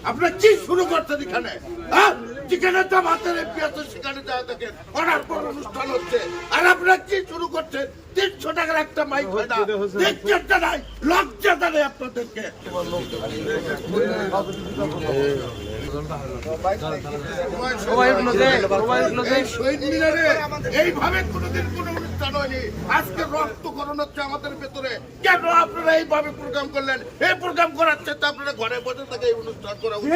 আপনারা কি শুরু করছেন এখানে? যেখানে তো আমাদের এমপি আছে সেখানে যাওয়া দেখেন অনার পর অনুষ্ঠান হচ্ছে, আর আপনারা কি শুরু করছেন? 300 টাকার একটা মাইক হয় না, দেখতে নাই, লজ্জাটা নেই আপনাদেরকে। এইভাবে কোনোদিন কোন অনুষ্ঠান হয়নি। আজকে রক্তকরণ হচ্ছে আমাদের ভেতরে। কেন আপনারা এইভাবে প্রোগ্রাম করলেন? এই প্রোগ্রাম করার চেয়ে আপনারা ঘরে বসে থেকে এই অনুষ্ঠান করা উচিত।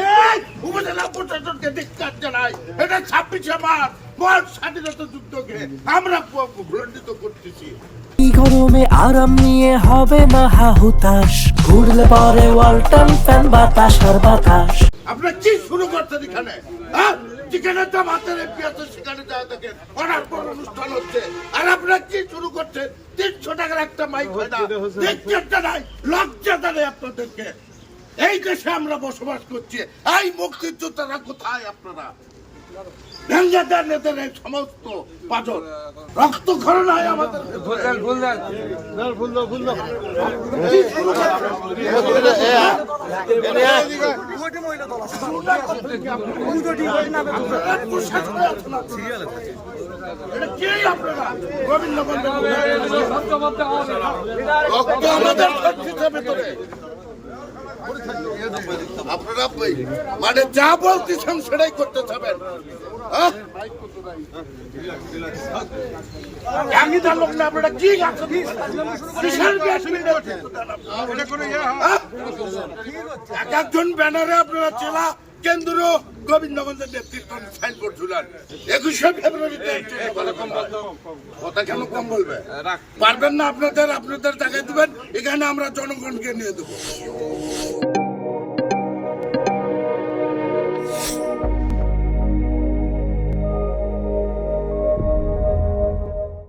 উপজেলা প্রশাসনকে ধিক্কার জানাই। এটা 26শে মার্চ মহান স্বাধীনতা যুদ্ধকে আমরা ভুলণ্ডিত করতেছি। গরমে আরাম নিয়ে হবে না হাহুতাশ, ঘুরলে পরে ওয়ালটন ফ্যান বাতাস আর বাতাস। আপনারা কি শুরু করছেন এখানে? যেখানে তো আমাদের এমপি আছে সেখানে যাওয়া দেখেন অনার পর অনুষ্ঠান হচ্ছে, আর আপনারা কি শুরু করছেন? 300 টাকার একটা মাইক হয় না, দেখতে নাই, লজ্জাটা নেই আপনাদেরকে। এই দেশে আমরা বসবাস করছি, এই মুক্তিযোদ্ধারা কোথায়? আপনারা ভেঙ্গাদার নেতার এই সমস্ত পাজর রক্তক্ষরণ হয় আমাদের। আপনারা মানে যা বলতেছেন সেটাই করতে থাকবেন। আমি তার লোক না, আপনারা কি এক একজন ব্যানারে আপনারা জেলা কেন্দ্র গোবিন্দগঞ্জের নেতৃত্ব সাইনবোর্ড ঝুলান। 21শে ফেব্রুয়ারিতে কথা কেন কম বলবে? পারবেন না আপনাদের জায়গায় দিবেন, এখানে আমরা জনগণকে নিয়ে দেবো।